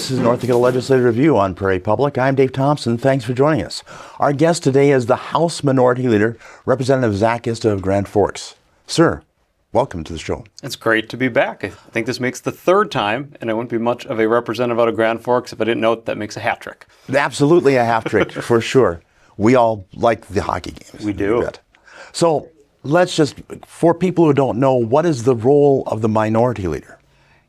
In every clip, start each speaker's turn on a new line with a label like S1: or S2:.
S1: This is North Dakota Legislative Review on Prairie Public. I'm Dave Thompson. Thanks for joining us. Our guest today is the House Minority Leader, Representative Zac Ista of Grand Forks. Sir, welcome to the show.
S2: It's great to be back. I think this makes the third time, and I wouldn't be much of a representative out of Grand Forks if I didn't note that makes a hat trick.
S1: Absolutely a half trick, for sure. We all like the hockey games.
S2: We do.
S1: So let's just, for people who don't know, what is the role of the Minority Leader?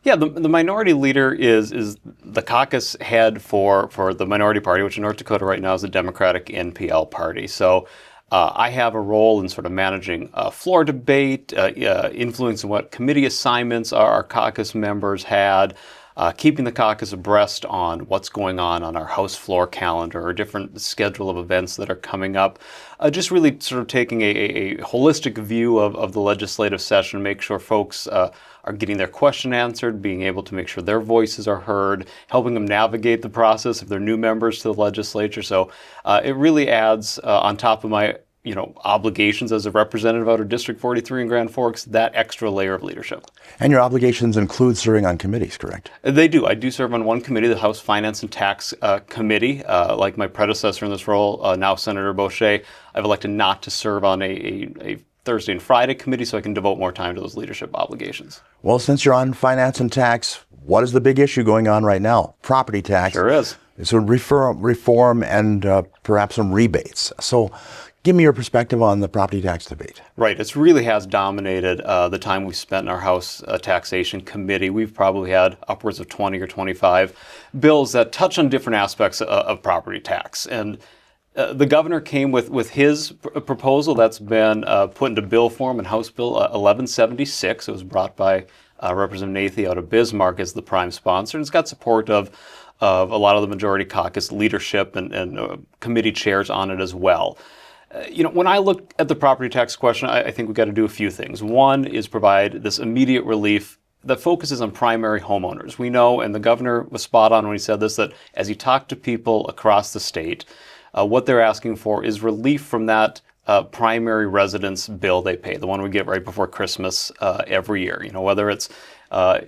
S2: Yeah, the minority leader is the caucus head for the minority party, which in North Dakota right now is the Democratic NPL party. So I have a role in sort of managing floor debate, influencing what committee assignments our caucus members had, keeping the caucus abreast on what's going on our House floor calendar or different schedule of events that are coming up. Just really sort of taking a holistic view of the legislative session, make sure folks are getting their question answered, being able to make sure their voices are heard, helping them navigate the process if they're new members to the legislature. So it really adds on top of my obligations as a representative out of District 43 in Grand Forks, that extra layer of leadership.
S1: And your obligations include serving on committees, correct?
S2: They do. I do serve on one committee, the House Finance and Tax Committee. Like my predecessor in this role, now Senator Boucher, I've elected not to serve on a Thursday and Friday committee so I can devote more time to those leadership obligations.
S1: Well, since you're on finance and tax, what is the big issue going on right now? Property tax.
S2: Sure is.
S1: So reform and perhaps some rebates. So give me your perspective on the property tax debate.
S2: Right. It really has dominated the time we've spent in our House Taxation Committee. We've probably had upwards of 20 or 25 bills that touch on different aspects of property tax. And the governor came with his proposal that's been put into bill form in House Bill 1176. It was brought by Representative Nathie out of Bismarck as the prime sponsor. And it's got support of a lot of the majority caucus leadership and committee chairs on it as well. When I look at the property tax question, I think we've got to do a few things. One is provide this immediate relief that focuses on primary homeowners. We know, and the governor was spot on when he said this, that as he talked to people across the state, what they're asking for is relief from that primary residence bill they pay, the one we get right before Christmas every year. Whether it's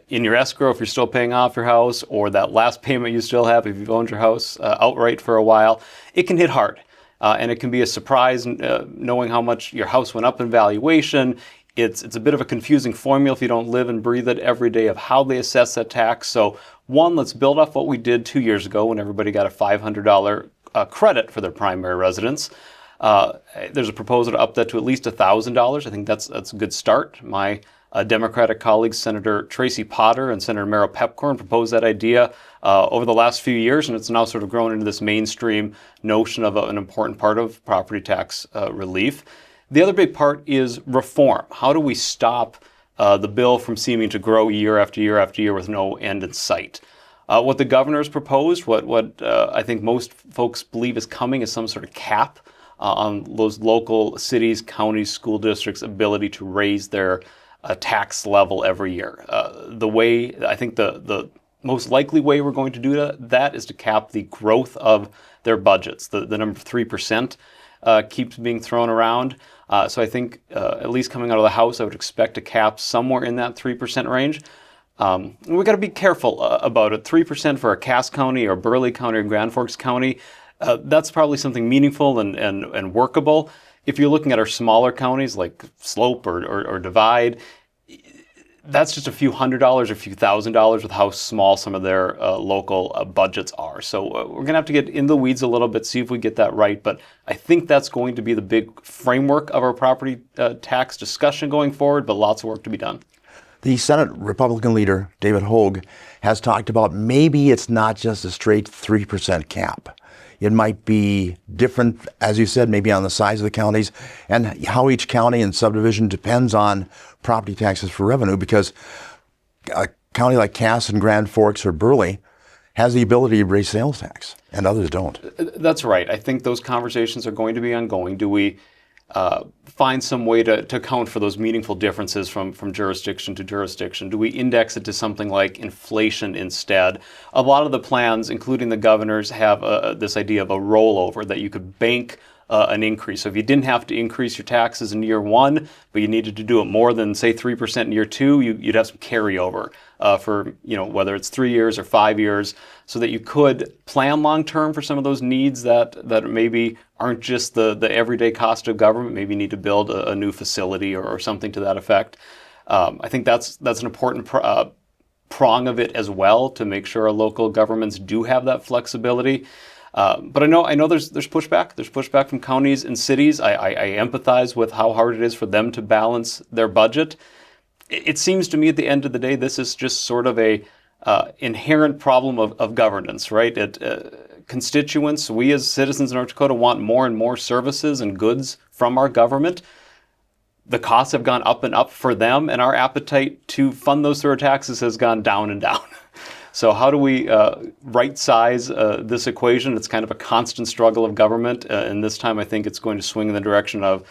S2: in your escrow if you're still paying off your house, or that last payment you still have if you've owned your house outright for a while, it can hit hard. And it can be a surprise knowing how much your house went up in valuation. It's a bit of a confusing formula if you don't live and breathe it every day of how they assess that tax. So one, let's build off what we did 2 years ago when everybody got a $500 credit for their primary residence. There's a proposal to up that to at least $1,000. I think that's a good start. My Democratic colleagues, Senator Tracy Potter and Senator Merrill Pepcorn, proposed that idea over the last few years, and it's now sort of grown into this mainstream notion of an important part of property tax relief. The other big part is reform. How do we stop the bill from seeming to grow year after year after year with no end in sight? What the governor has proposed, what I think most folks believe is coming, is some sort of cap on those local cities, counties, school districts' ability to raise their tax level every year. The way, I think the most likely way we're going to do that is to cap the growth of their budgets. The number 3% keeps being thrown around. So I think at least coming out of the House, I would expect a cap somewhere in that 3% range. We've got to be careful about it. 3% for a Cass County or Burleigh County or Grand Forks County, that's probably something meaningful and workable. If you're looking at our smaller counties like Slope or Divide, that's just a few $100s or a few $1,000s with how small some of their local budgets are. So we're going to have to get in the weeds a little bit, see if we get that right. But I think that's going to be the big framework of our property tax discussion going forward, but lots of work to be done.
S1: The Senate Republican leader, David Hogue, has talked about maybe it's not just a straight 3% cap. It might be different, as you said, maybe on the size of the counties and how each county and subdivision depends on property taxes for revenue, because a county like Cass and Grand Forks or Burleigh has the ability to raise sales tax and others don't.
S2: That's right. I think those conversations are going to be ongoing. Do we find some way to account for those meaningful differences from jurisdiction to jurisdiction? Do we index it to something like inflation instead? A lot of the plans, including the governor's, have this idea of a rollover, that you could bank an increase. So if you didn't have to increase your taxes in year one, but you needed to do it more than, say, 3% in year two, you'd have some carryover for, whether it's 3 years or 5 years, so that you could plan long term for some of those needs that maybe aren't just the everyday cost of government. Maybe you need to build a new facility or something to that effect. I think that's an important prong of it as well, to make sure our local governments do have that flexibility. But I know there's pushback. There's pushback from counties and cities. I empathize with how hard it is for them to balance their budget. It seems to me at the end of the day, this is just sort of a inherent problem of governance, right? Constituents, we as citizens in North Dakota want more and more services and goods from our government. The costs have gone up and up for them, and our appetite to fund those through our taxes has gone down and down. So how do we right-size this equation? It's kind of a constant struggle of government, and this time I think it's going to swing in the direction of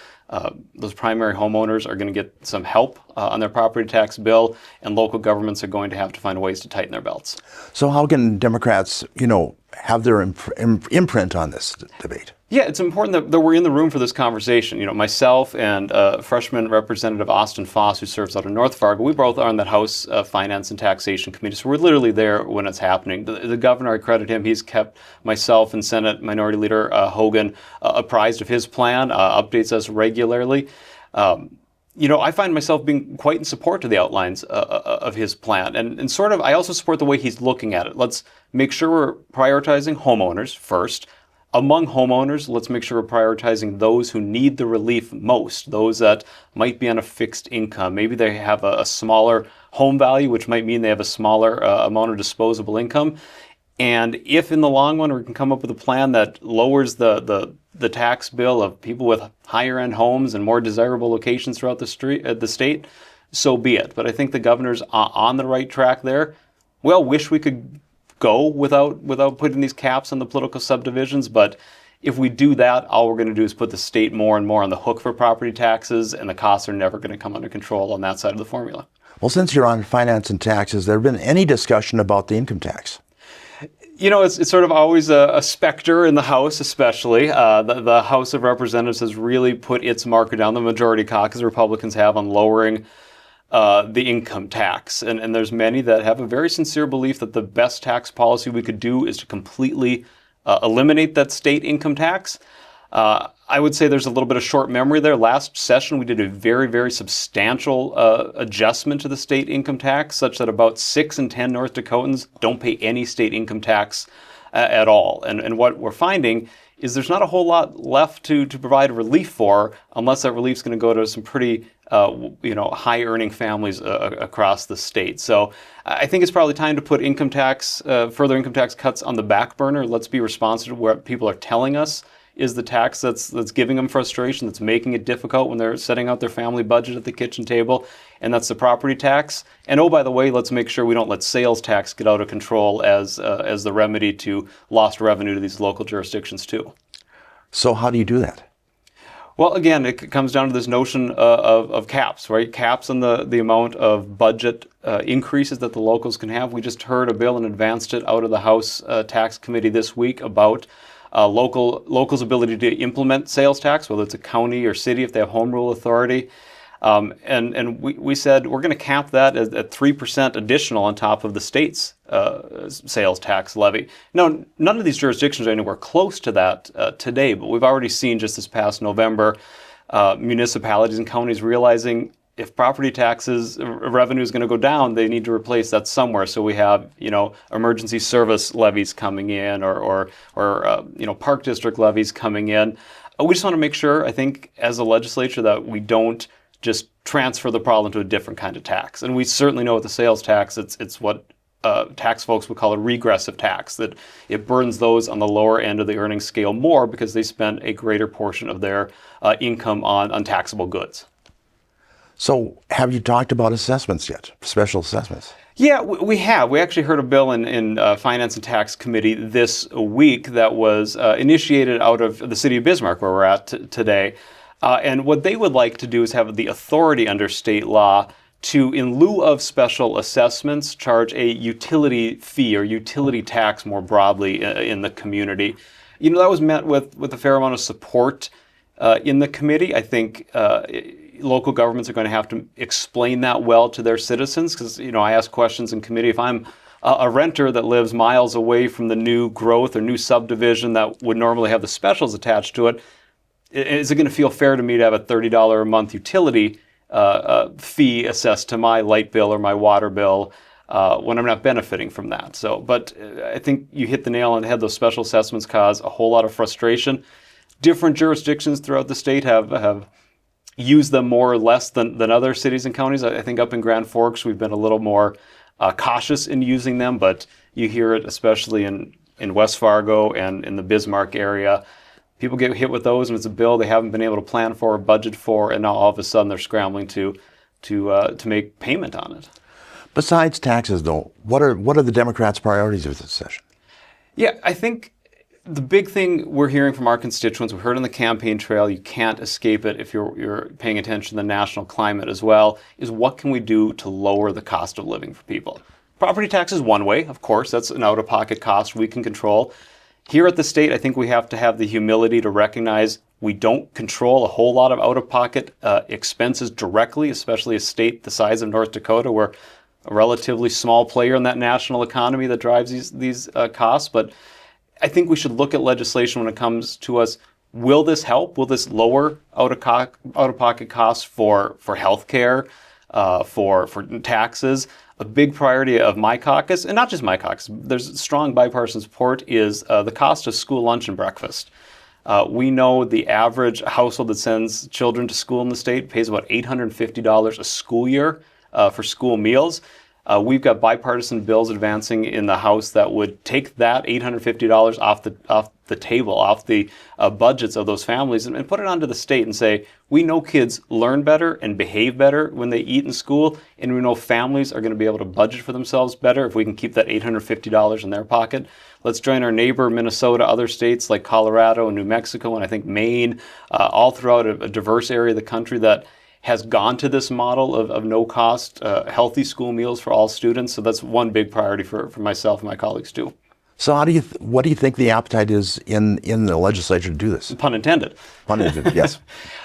S2: those primary homeowners are going to get some help on their property tax bill, and local governments are going to have to find ways to tighten their belts.
S1: So how can Democrats, have their imprint on this debate?
S2: Yeah, it's important that we're in the room for this conversation. Myself and freshman Representative Austin Foss, who serves out of North Fargo, we both are on that House Finance and Taxation Committee, so we're literally there when it's happening. The governor, I credit him, he's kept myself and Senate Minority Leader Hogan apprised of his plan, updates us regularly. I find myself being quite in support of the outlines of his plan. And sort of, I also support the way he's looking at it. Let's make sure we're prioritizing homeowners first. Among homeowners, let's make sure we're prioritizing those who need the relief most, those that might be on a fixed income. Maybe they have a smaller home value, which might mean they have a smaller amount of disposable income. And if in the long run we can come up with a plan that lowers the tax bill of people with higher end homes and more desirable locations throughout the state, so be it. But I think the governor's on the right track there. We all wish we could go without putting these caps on the political subdivisions, but if we do that, all we're going to do is put the state more and more on the hook for property taxes, and the costs are never going to come under control on that side of the formula. Well,
S1: since you're on finance and tax, has there been any discussion about the income tax?
S2: It's sort of always a specter in the House, especially. The House of Representatives has really put its marker down, the majority caucus Republicans have, on lowering the income tax. And there's many that have a very sincere belief that the best tax policy we could do is to completely eliminate that state income tax. I would say there's a little bit of short memory there. Last session, we did a very, very substantial adjustment to the state income tax, such that about 6 in 10 North Dakotans don't pay any state income tax at all. And what we're finding is there's not a whole lot left to provide relief for, unless that relief is going to go to some pretty high-earning families across the state. So I think it's probably time to put further income tax cuts on the back burner. Let's be responsive to what people are telling us is the tax that's giving them frustration, that's making it difficult when they're setting out their family budget at the kitchen table, and that's the property tax. And oh, by the way, let's make sure we don't let sales tax get out of control as the remedy to lost revenue to these local jurisdictions too.
S1: So how do you do that?
S2: Well, again, it comes down to this notion of caps, right? Caps on the amount of budget increases that the locals can have. We just heard a bill and advanced it out of the House Tax Committee this week about locals' ability to implement sales tax, whether it's a county or city if they have home rule authority. And we said we're going to cap that at 3% additional on top of the state's sales tax levy. Now, none of these jurisdictions are anywhere close to that today, but we've already seen just this past November municipalities and counties realizing if property taxes revenue is going to go down, they need to replace that somewhere. So we have, emergency service levies coming in, or park district levies coming in. We just want to make sure, I think, as a legislature, that we don't just transfer the problem to a different kind of tax. And we certainly know with the sales tax, it's what tax folks would call a regressive tax, that it burdens those on the lower end of the earnings scale more because they spend a greater portion of their income on taxable goods.
S1: So have you talked about assessments yet, special assessments?
S2: Yeah, we have. We actually heard a bill in Finance and Tax Committee this week that was initiated out of the city of Bismarck, where we're at today. And what they would like to do is have the authority under state law to, in lieu of special assessments, charge a utility fee or utility tax more broadly in the community. That was met with a fair amount of support in the committee. I think local governments are going to have to explain that well to their citizens, because I ask questions in committee. If I'm a renter that lives miles away from the new growth or new subdivision that would normally have the specials attached to it, is it going to feel fair to me to have a $30 a month utility fee assessed to my light bill or my water bill when I'm not benefiting from that? But I think you hit the nail on the head. Those special assessments cause a whole lot of frustration. Different jurisdictions throughout the state have used them more or less than other cities and counties. I think up in Grand Forks, we've been a little more cautious in using them, but you hear it especially in West Fargo and in the Bismarck area. People get hit with those, and it's a bill they haven't been able to plan for or budget for, and now all of a sudden they're scrambling to make payment on it.
S1: Besides taxes, though, what are the Democrats' priorities of this session?
S2: Yeah, I think the big thing we're hearing from our constituents, we heard on the campaign trail, you can't escape it if you're paying attention to the national climate as well, is what can we do to lower the cost of living for people? Property tax is one way, of course. That's an out-of-pocket cost we can control. Here at the state, I think we have to have the humility to recognize we don't control a whole lot of out-of-pocket expenses directly, especially a state the size of North Dakota. We're a relatively small player in that national economy that drives these costs. But I think we should look at legislation when it comes to us. Will this help? Will this lower out-of-pocket costs for health care, for taxes? A big priority of my caucus, and not just my caucus, there's strong bipartisan support, is the cost of school lunch and breakfast. We know the average household that sends children to school in the state pays about $850 a school year for school meals. We've got bipartisan bills advancing in the House that would take that $850 off the table, off the budgets of those families, and put it onto the state and say, we know kids learn better and behave better when they eat in school, and we know families are going to be able to budget for themselves better if we can keep that $850 in their pocket. Let's join our neighbor Minnesota, other states like Colorado and New Mexico, and I think Maine, all throughout a diverse area of the country that has gone to this model of no-cost, healthy school meals for all students. So that's one big priority for myself and my colleagues too.
S1: So what do you think the appetite is in the legislature to do this?
S2: Pun intended.
S1: Pun intended, yes.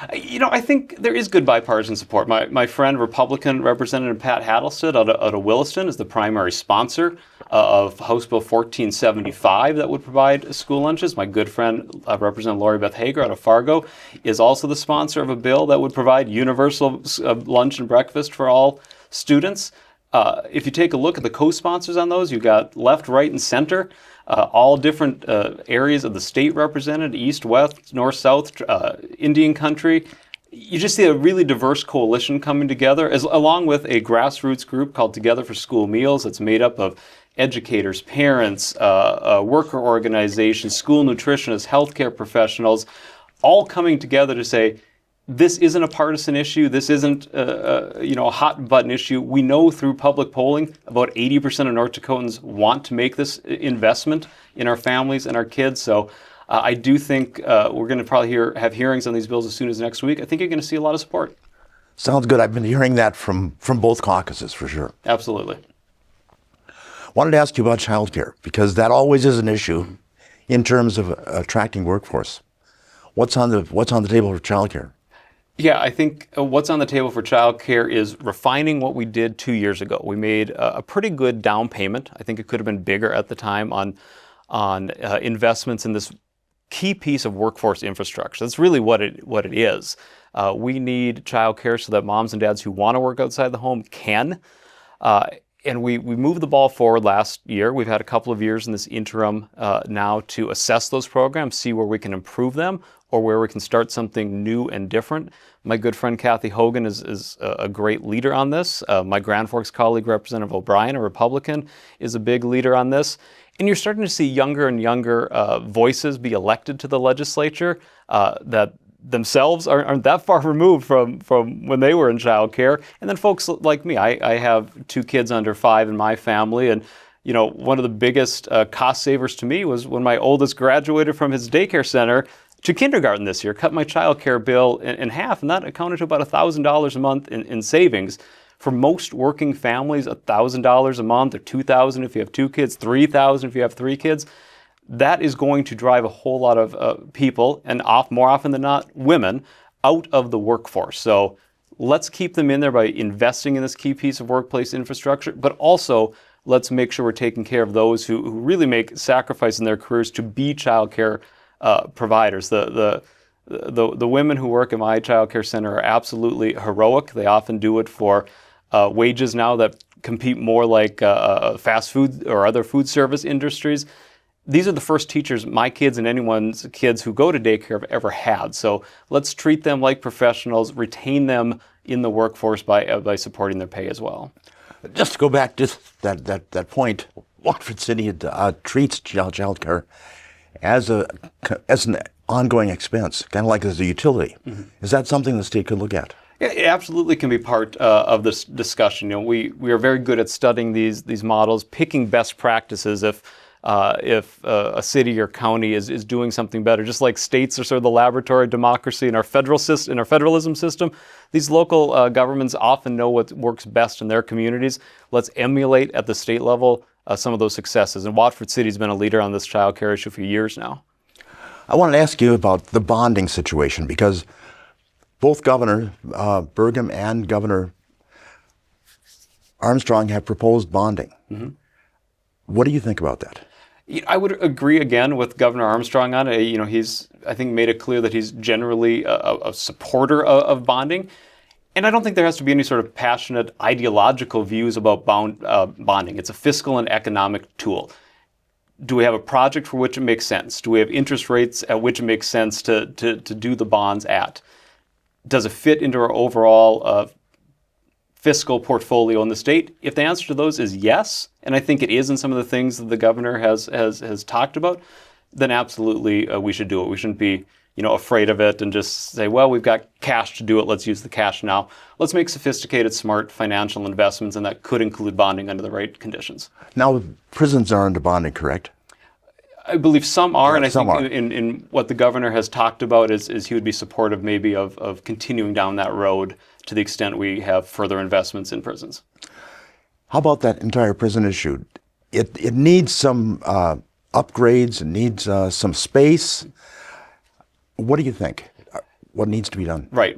S2: I think there is good bipartisan support. My friend, Republican Representative Pat Hattlestead out of Williston, is the primary sponsor of House Bill 1475 that would provide school lunches. My good friend, Representative Lori Beth Hager out of Fargo, is also the sponsor of a bill that would provide universal lunch and breakfast for all students. If you take a look at the co-sponsors on those, you've got left, right, and center, all different areas of the state represented, east, west, north, south, Indian country. You just see a really diverse coalition coming together, along with a grassroots group called Together for School Meals that's made up of educators, parents, worker organizations, school nutritionists, healthcare professionals, all coming together to say, this isn't a partisan issue. This isn't a hot button issue. We know through public polling about 80% of North Dakotans want to make this investment in our families and our kids. So I do think we're going to probably have hearings on these bills as soon as next week. I think you're going to see a lot of support.
S1: Sounds good. I've been hearing that from both caucuses for sure.
S2: Absolutely.
S1: Wanted to ask you about childcare, because that always is an issue in terms of attracting workforce. What's on the table for childcare?
S2: Yeah, I think what's on the table for childcare is refining what we did 2 years ago. We made a pretty good down payment. I think it could have been bigger at the time on investments in this key piece of workforce infrastructure. That's really what it is. We need childcare so that moms and dads who want to work outside the home can. And we moved the ball forward last year. We've had a couple of years in this interim now to assess those programs, see where we can improve them or where we can start something new and different. My good friend Kathy Hogan is a great leader on this. My Grand Forks colleague, Representative O'Brien, a Republican, is a big leader on this. And you're starting to see younger and younger voices be elected to the legislature that themselves aren't that far removed from when they were in childcare. And then folks like me, I have 2 kids under 5 in my family, and one of the biggest cost savers to me was when my oldest graduated from his daycare center to kindergarten this year, cut my childcare bill in half, and that accounted to about $1,000 a month in savings For most working families, $1,000 a month or $2,000 if you have 2 kids, $3,000 if you have 3 kids, that is going to drive a whole lot of people, and more often than not, women, out of the workforce. So let's keep them in there by investing in this key piece of workplace infrastructure, but also let's make sure we're taking care of those who really make sacrifice in their careers to be childcare providers. The women who work in my childcare center are absolutely heroic. They often do it for wages now that compete more like fast food or other food service industries. These are the first teachers my kids and anyone's kids who go to daycare have ever had. So let's treat them like professionals, retain them in the workforce by supporting their pay as well.
S1: Just to go back to that point, Watford City treats child care as an ongoing expense, kind of like as a utility. Mm-hmm. Is that something the state could look at?
S2: Yeah, it absolutely can be part of this discussion. We are very good at studying these models, picking best practices if a city or county is doing something better. Just like states are sort of the laboratory of democracy in our federalism system, these local governments often know what works best in their communities. Let's emulate at the state level some of those successes. And Watford City has been a leader on this child care issue for years now.
S1: I wanted to ask you about the bonding situation, because both Governor Burgum and Governor Armstrong have proposed bonding. Mm-hmm. What do you think about that?
S2: I would agree again with Governor Armstrong on it. He's, I think, made it clear that he's generally a supporter of bonding. And I don't think there has to be any sort of passionate ideological views about bonding. It's a fiscal and economic tool. Do we have a project for which it makes sense? Do we have interest rates at which it makes sense to do the bonds at? Does it fit into our overall fiscal portfolio in the state? If the answer to those is yes, and I think it is in some of the things that the governor has talked about, then absolutely we should do it. We shouldn't be afraid of it and just say, well, we've got cash to do it, let's use the cash now. Let's make sophisticated, smart financial investments, and that could include bonding under the right conditions.
S1: Now, prisons are under bonding, correct?
S2: I believe some are,
S1: Yeah,
S2: and I
S1: some
S2: think in what the governor has talked about is he would be supportive maybe of continuing down that road to the extent we have further investments in prisons.
S1: How about that entire prison issue? It needs some upgrades, it needs some space. What do you think? What needs to be done?
S2: Right.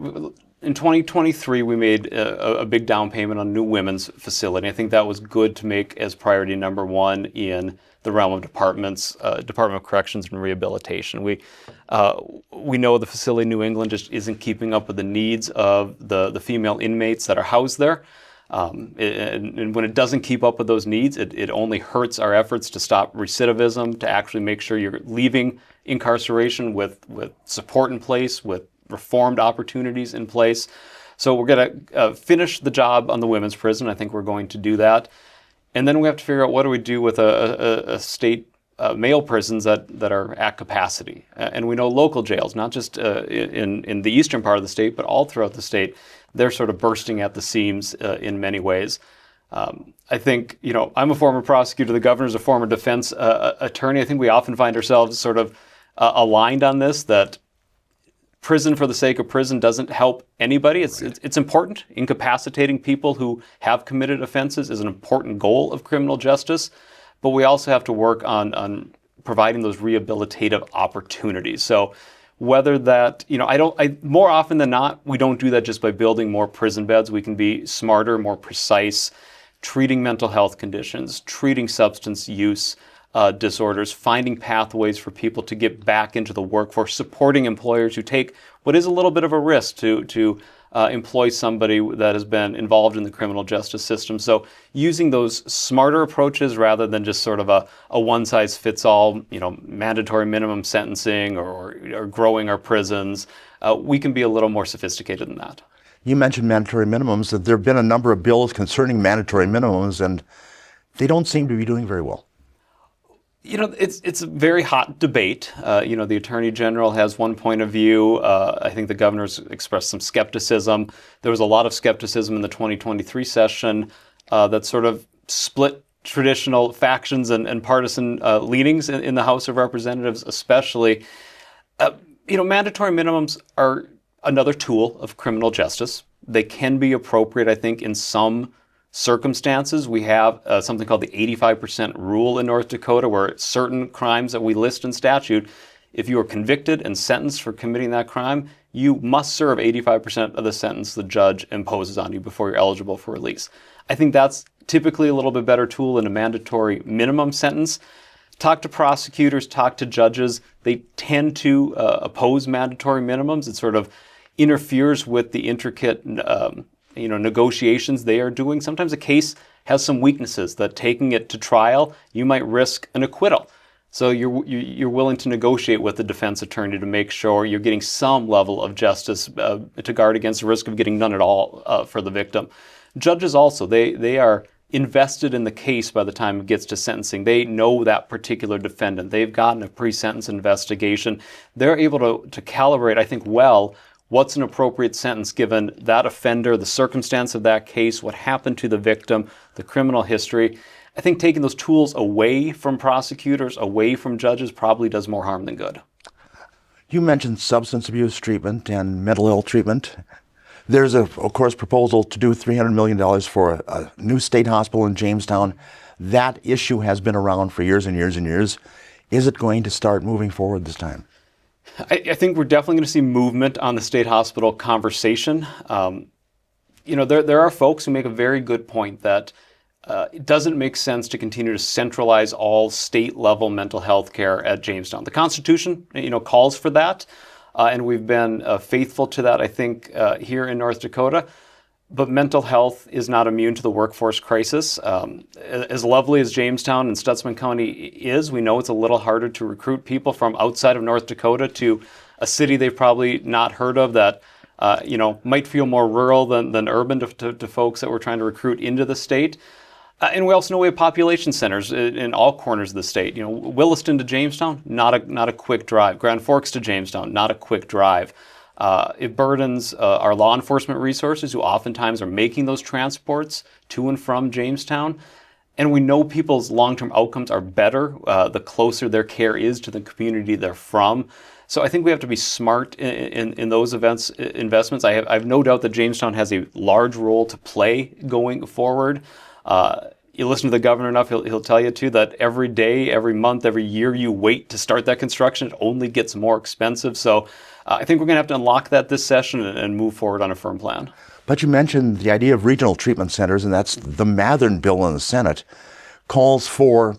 S2: In 2023, we made a big down payment on a new women's facility. I think that was good to make as priority number one in the realm of Department of Corrections and Rehabilitation. We know the facility in New England just isn't keeping up with the needs of the female inmates that are housed there. And when it doesn't keep up with those needs, it only hurts our efforts to stop recidivism, to actually make sure you're leaving incarceration with support in place, with reformed opportunities in place. So we're going to finish the job on the women's prison. I think we're going to do that. And then we have to figure out what do we do with a state male prisons that are at capacity. And we know local jails, not just in the eastern part of the state, but all throughout the state, they're sort of bursting at the seams in many ways. I think, I'm a former prosecutor, the governor's a former defense attorney. I think we often find ourselves sort of aligned on this, that prison for the sake of prison doesn't help anybody. It's important. Incapacitating people who have committed offenses is an important goal of criminal justice, but we also have to work on providing those rehabilitative opportunities. So whether that, more often than not, we don't do that just by building more prison beds. We can be smarter, more precise, treating mental health conditions, treating substance use disorders, finding pathways for people to get back into the workforce, supporting employers who take what is a little bit of a risk to employ somebody that has been involved in the criminal justice system. So using those smarter approaches rather than just sort of a one-size-fits-all, mandatory minimum sentencing or growing our prisons, we can be a little more sophisticated than that.
S1: You mentioned mandatory minimums, that there have been a number of bills concerning mandatory minimums, and they don't seem to be doing very well.
S2: It's a very hot debate. The Attorney General has one point of view. I think the governor's expressed some skepticism. There was a lot of skepticism in the 2023 session that sort of split traditional factions and partisan leanings in the House of Representatives, especially. Mandatory minimums are another tool of criminal justice. They can be appropriate, I think, in some circumstances. We have something called the 85% rule in North Dakota, where certain crimes that we list in statute, if you are convicted and sentenced for committing that crime, you must serve 85% of the sentence the judge imposes on you before you're eligible for release. I think that's typically a little bit better tool than a mandatory minimum sentence. Talk to prosecutors, talk to judges. They tend to oppose mandatory minimums. It sort of interferes with the intricate negotiations they are doing. Sometimes a case has some weaknesses that taking it to trial, you might risk an acquittal. So you're willing to negotiate with the defense attorney to make sure you're getting some level of justice to guard against the risk of getting none at all for the victim. Judges also, they are invested in the case by the time it gets to sentencing. They know that particular defendant. They've gotten a pre-sentence investigation. They're able to calibrate, I think, well, what's an appropriate sentence given that offender, the circumstance of that case, what happened to the victim, the criminal history. I think taking those tools away from prosecutors, away from judges, probably does more harm than good.
S1: You mentioned substance abuse treatment and mental health treatment. There's, of course, proposal to do $300 million for a new state hospital in Jamestown. That issue has been around for years and years and years. Is it going to start moving forward this time?
S2: I think we're definitely going to see movement on the state hospital conversation. There are folks who make a very good point that it doesn't make sense to continue to centralize all state-level mental health care at Jamestown. The Constitution, calls for that. And we've been faithful to that, I think, here in North Dakota. But mental health is not immune to the workforce crisis. As lovely as Jamestown and Stutsman County is, we know it's a little harder to recruit people from outside of North Dakota to a city they've probably not heard of that, might feel more rural than urban to folks that we're trying to recruit into the state. And we also know we have population centers in all corners of the state. Williston to Jamestown, not a quick drive. Grand Forks to Jamestown, not a quick drive. It burdens our law enforcement resources, who oftentimes are making those transports to and from Jamestown. And we know people's long-term outcomes are better the closer their care is to the community they're from. So I think we have to be smart in those investments. I have no doubt that Jamestown has a large role to play going forward. You listen to the governor enough, he'll tell you too that every day, every month, every year you wait to start that construction, it only gets more expensive. So I think we're going to have to unlock that this session and move forward on a firm plan.
S1: But you mentioned the idea of regional treatment centers, and that's the Mathern bill in the Senate. Calls for,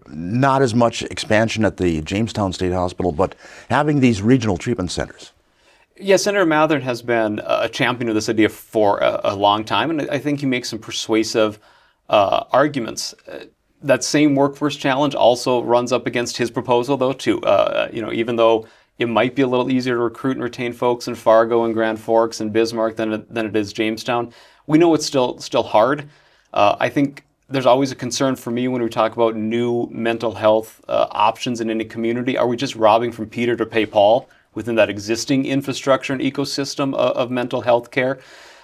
S1: not as much expansion at the Jamestown State Hospital, but having these regional treatment centers.
S2: Yeah, Senator Mathern has been a champion of this idea for a long time, and I think he makes some persuasive arguments. That same workforce challenge also runs up against his proposal, though, too. Even though it might be a little easier to recruit and retain folks in Fargo and Grand Forks and Bismarck than it is Jamestown, we know it's still hard. I think there's always a concern for me when we talk about new mental health options in any community. Are we just robbing from Peter to pay Paul within that existing infrastructure and ecosystem of mental health care?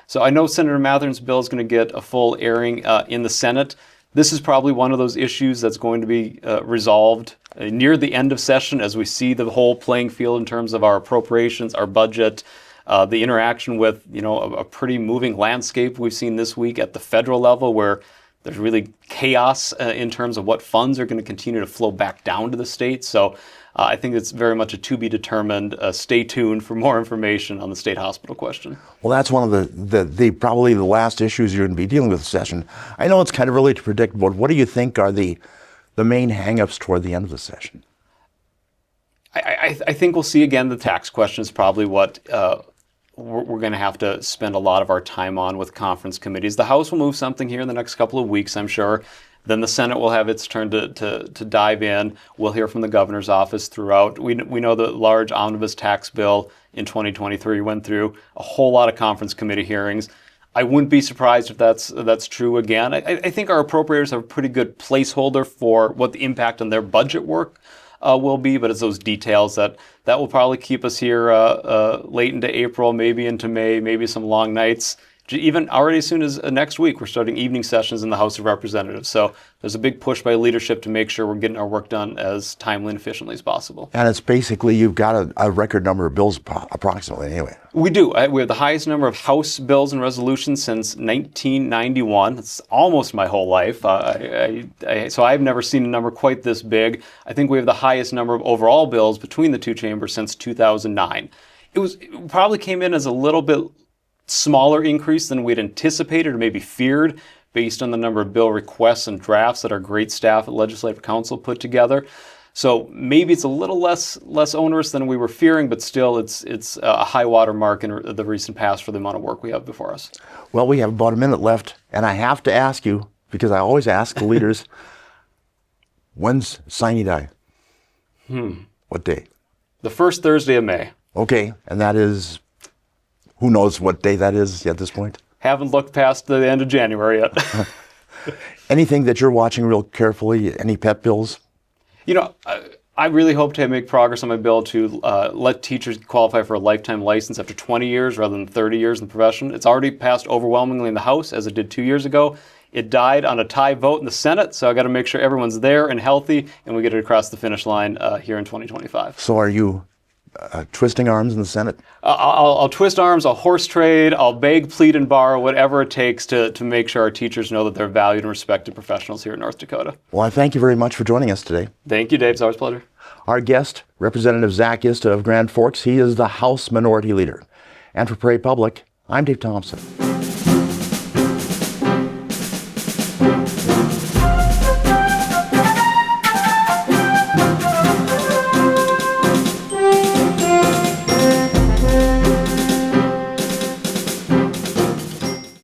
S2: So I know Senator Mathern's bill is going to get a full airing in the Senate. This is probably one of those issues that's going to be resolved near the end of session as we see the whole playing field in terms of our appropriations, our budget, the interaction with a pretty moving landscape we've seen this week at the federal level, where there's really chaos in terms of what funds are going to continue to flow back down to the state. So I think it's very much a to be determined. Stay tuned for more information on the state hospital question.
S1: Well, that's one of the probably the last issues you're going to be dealing with this session. I know it's kind of early to predict, but what do you think are the main hangups toward the end of the session?
S2: I think we'll see again the tax question is probably what we're going to have to spend a lot of our time on with conference committees. The House will move something here in the next couple of weeks, I'm sure. Then the Senate will have its turn to dive in. We'll hear from the governor's office throughout. We know the large omnibus tax bill in 2023 went through a whole lot of conference committee hearings. I wouldn't be surprised if that's true again. I think our appropriators have a pretty good placeholder for what the impact on their budget work will be, but it's those details that will probably keep us here late into April, maybe into May, maybe some long nights Even already as soon as next week, we're starting evening sessions in the House of Representatives. So there's a big push by leadership to make sure we're getting our work done as timely and efficiently as possible.
S1: And it's basically, you've got a record number of bills approximately anyway.
S2: We do. We have the highest number of House bills and resolutions since 1991. It's almost my whole life. So I've never seen a number quite this big. I think we have the highest number of overall bills between the two chambers since 2009. It probably came in as a little bit smaller increase than we'd anticipated or maybe feared based on the number of bill requests and drafts that our great staff at Legislative Council put together. So maybe it's a little less onerous than we were fearing, but still it's a high water mark in the recent past for the amount of work we have before us.
S1: Well, we have about a minute left, and I have to ask you, because I always ask the leaders, when's Sine Die? What day?
S2: The first Thursday of May.
S1: Okay, and that is, who knows what day that is at this point?
S2: Haven't looked past the end of January yet.
S1: Anything that you're watching real carefully? Any pet bills?
S2: You know, I really hope to make progress on my bill to let teachers qualify for a lifetime license after 20 years rather than 30 years in the profession. It's already passed overwhelmingly in the House, as it did 2 years ago. It died on a tie vote in the Senate, so I got to make sure everyone's there and healthy, and we get it across the finish line here in 2025.
S1: So are you twisting arms in the Senate?
S2: I'll twist arms, I'll horse trade, I'll beg, plead, and borrow, whatever it takes to make sure our teachers know that they're valued and respected professionals here in North Dakota.
S1: Well, I thank you very much for joining us today.
S2: Thank you, Dave. It's always a pleasure.
S1: Our guest, Representative Zac Ista of Grand Forks, he is the House Minority Leader. And for Prairie Public, I'm Dave Thompson.